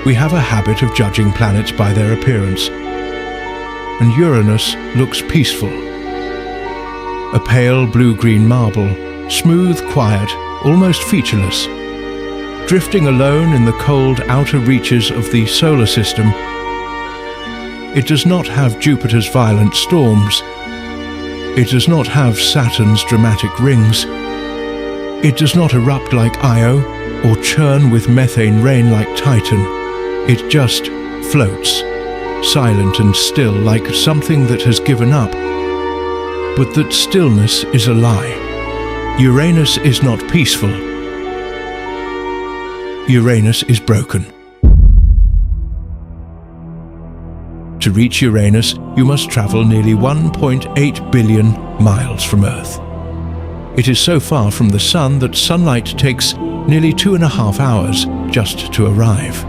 we have a habit of judging planets by their appearance, and Uranus looks peaceful. A pale blue-green marble, smooth, quiet, almost featureless. Drifting alone in the cold outer reaches of the solar system, it does not have Jupiter's violent storms. It does not have Saturn's dramatic rings. It does not erupt like Io or churn with methane rain like Titan. It just floats, silent and still, like something that has given up. But that stillness is a lie. Uranus is not peaceful. Uranus is broken. To reach Uranus, you must travel nearly 1.8 billion miles from Earth. It is so far from the Sun that sunlight takes nearly 2.5 hours just to arrive.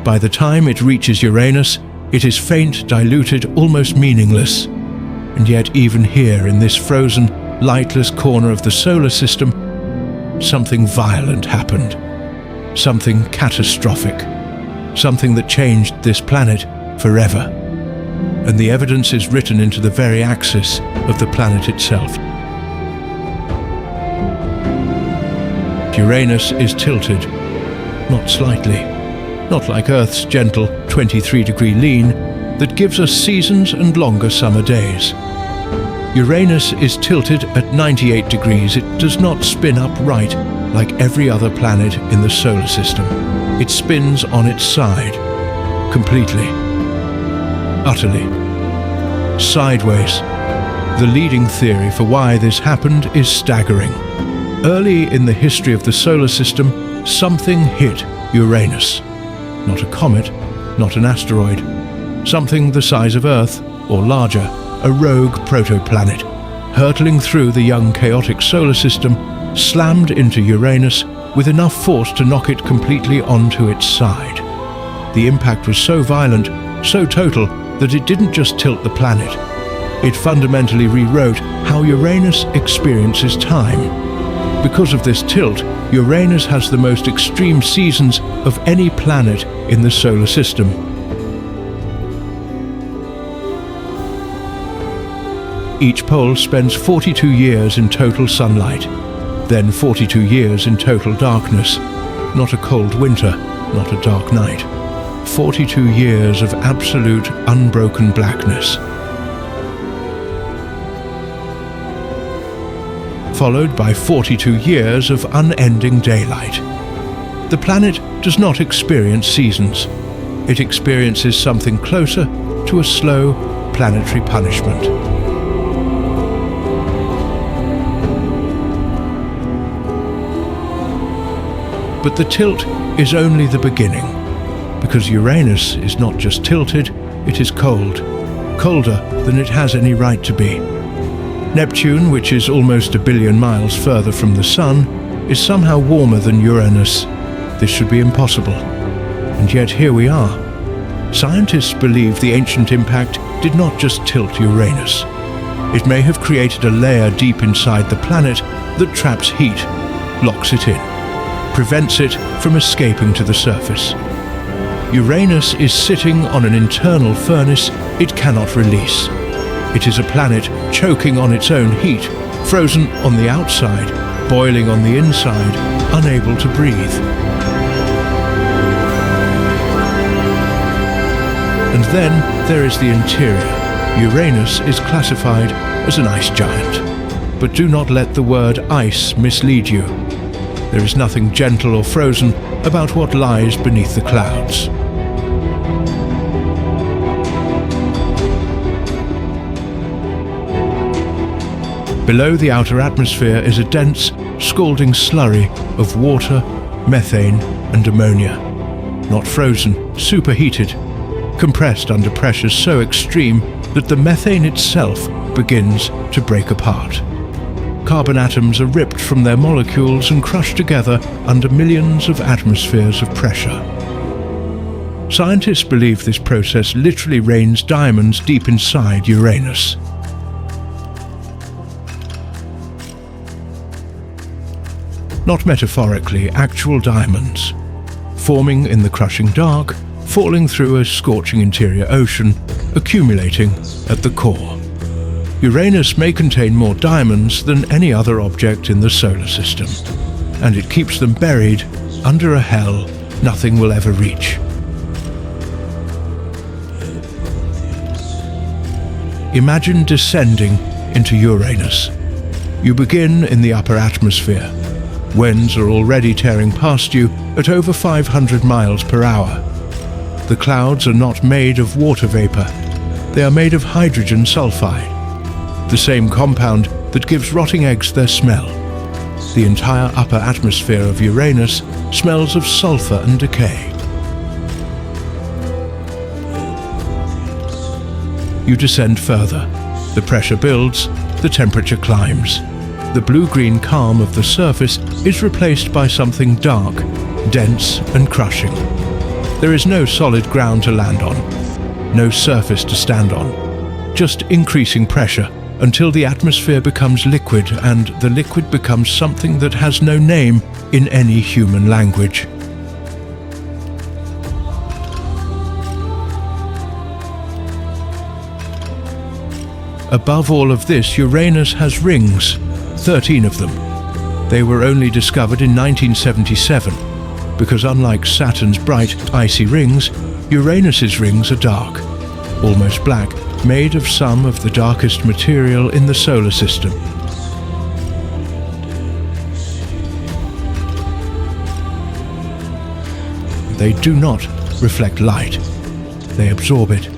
By the time it reaches Uranus, it is faint, diluted, almost meaningless. And yet even here in this frozen, lightless corner of the solar system, something violent happened. Something catastrophic. Something that changed this planet forever. And the evidence is written into the very axis of the planet itself. Uranus is tilted, not slightly, not like Earth's gentle 23-degree lean that gives us seasons and longer summer days. Uranus is tilted at 98 degrees. It does not spin upright like every other planet in the solar system. It spins on its side, completely, utterly, sideways. The leading theory for why this happened is staggering. Early in the history of the solar system, something hit Uranus. Not a comet, not an asteroid. Something the size of Earth, or larger, a rogue protoplanet, hurtling through the young chaotic solar system, slammed into Uranus with enough force to knock it completely onto its side. The impact was so violent, so total, that it didn't just tilt the planet. It fundamentally rewrote how Uranus experiences time. Because of this tilt, Uranus has the most extreme seasons of any planet in the solar system. Each pole spends 42 years in total sunlight, then 42 years in total darkness. Not a cold winter, not a dark night. 42 years of absolute, unbroken blackness. Followed by 42 years of unending daylight. The planet does not experience seasons. It experiences something closer to a slow planetary punishment. But the tilt is only the beginning, because Uranus is not just tilted, it is cold, colder than it has any right to be. Neptune, which is almost 1 billion miles further from the Sun, is somehow warmer than Uranus. This should be impossible. And yet here we are. Scientists believe the ancient impact did not just tilt Uranus. It may have created a layer deep inside the planet that traps heat, locks it in, prevents it from escaping to the surface. Uranus is sitting on an internal furnace it cannot release. It is a planet choking on its own heat, frozen on the outside, boiling on the inside, unable to breathe. And then there is the interior. Uranus is classified as an ice giant. But do not let the word ice mislead you. There is nothing gentle or frozen about what lies beneath the clouds. Below the outer atmosphere is a dense, scalding slurry of water, methane, and ammonia. Not frozen, superheated, compressed under pressures so extreme that the methane itself begins to break apart. Carbon atoms are ripped from their molecules and crushed together under millions of atmospheres of pressure. Scientists believe this process literally rains diamonds deep inside Uranus. Not metaphorically, actual diamonds. forming in the crushing dark, falling through a scorching interior ocean, accumulating at the core. Uranus may contain more diamonds than any other object in the solar system, and it keeps them buried under a hell nothing will ever reach. Imagine descending into Uranus. You begin in the upper atmosphere. Winds are already tearing past you at over 500 miles per hour. The clouds are not made of water vapor. They are made of hydrogen sulfide, the same compound that gives rotting eggs their smell. The entire upper atmosphere of Uranus smells of sulfur and decay. You descend further. The pressure builds, the temperature climbs. The blue-green calm of the surface is replaced by something dark, dense and crushing. There is no solid ground to land on, no surface to stand on, just increasing pressure until the atmosphere becomes liquid, and the liquid becomes something that has no name in any human language. Above all of this, Uranus has rings, 13 of them. They were only discovered in 1977, because unlike Saturn's bright, icy rings, Uranus's rings are dark, almost black, made of some of the darkest material in the solar system. They do not reflect light. They absorb it.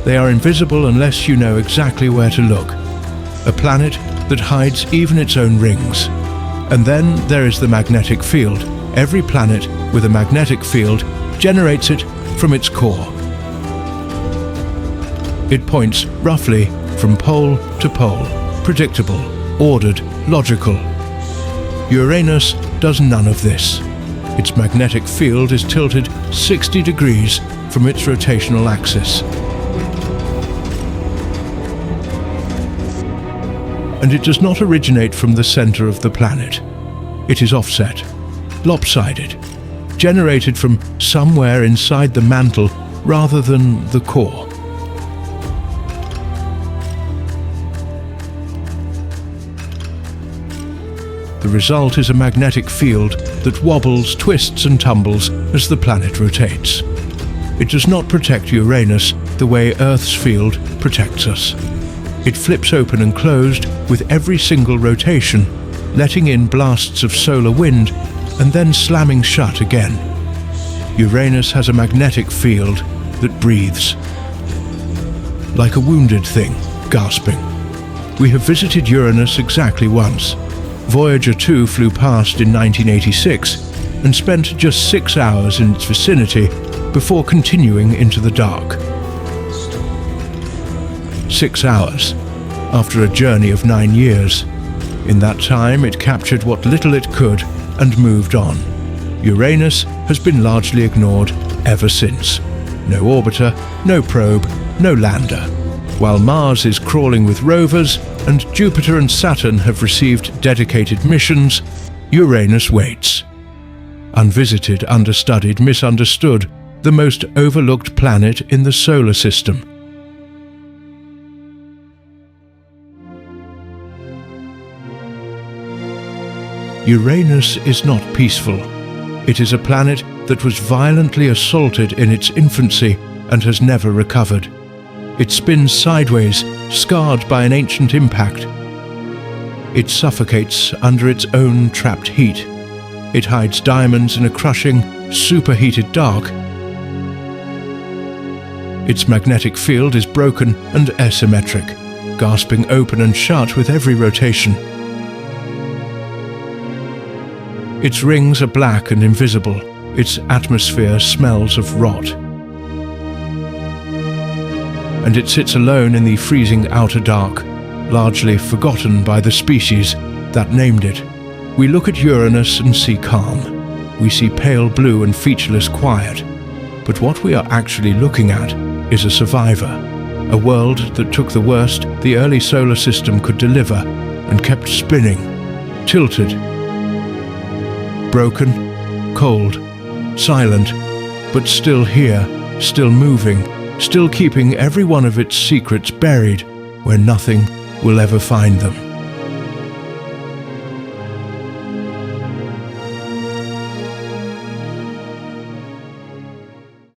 They are invisible unless you know exactly where to look. A planet that hides even its own rings. And then there is the magnetic field. Every planet with a magnetic field generates it from its core. It points roughly from pole to pole, predictable, ordered, logical. Uranus does none of this. Its magnetic field is tilted 60 degrees from its rotational axis. And it does not originate from the center of the planet. It is offset, lopsided, generated from somewhere inside the mantle rather than the core. The result is a magnetic field that wobbles, twists and tumbles as the planet rotates. It does not protect Uranus the way Earth's field protects us. It flips open and closed with every single rotation, letting in blasts of solar wind and then slamming shut again. Uranus has a magnetic field that breathes. Like a wounded thing, gasping. We have visited Uranus exactly once. Voyager 2 flew past in 1986 and spent just 6 hours in its vicinity before continuing into the dark. 6 hours, after a journey of 9 years. In that time, it captured what little it could and moved on. Uranus has been largely ignored ever since. No orbiter, no probe, no lander. While Mars is crawling with rovers and Jupiter and Saturn have received dedicated missions, Uranus waits. Unvisited, understudied, misunderstood, the most overlooked planet in the solar system. Uranus is not peaceful. It is a planet that was violently assaulted in its infancy and has never recovered. It spins sideways, scarred by an ancient impact. It suffocates under its own trapped heat. It hides diamonds in a crushing, superheated dark. Its magnetic field is broken and asymmetric, gasping open and shut with every rotation. Its rings are black and invisible. Its atmosphere smells of rot. And it sits alone in the freezing outer dark, largely forgotten by the species that named it. We look at Uranus and see calm. We see pale blue and featureless quiet. But what we are actually looking at is a survivor, a world that took the worst the early solar system could deliver and kept spinning, tilted, broken, cold, silent, but still here, still moving, still keeping every one of its secrets buried where nothing will ever find them.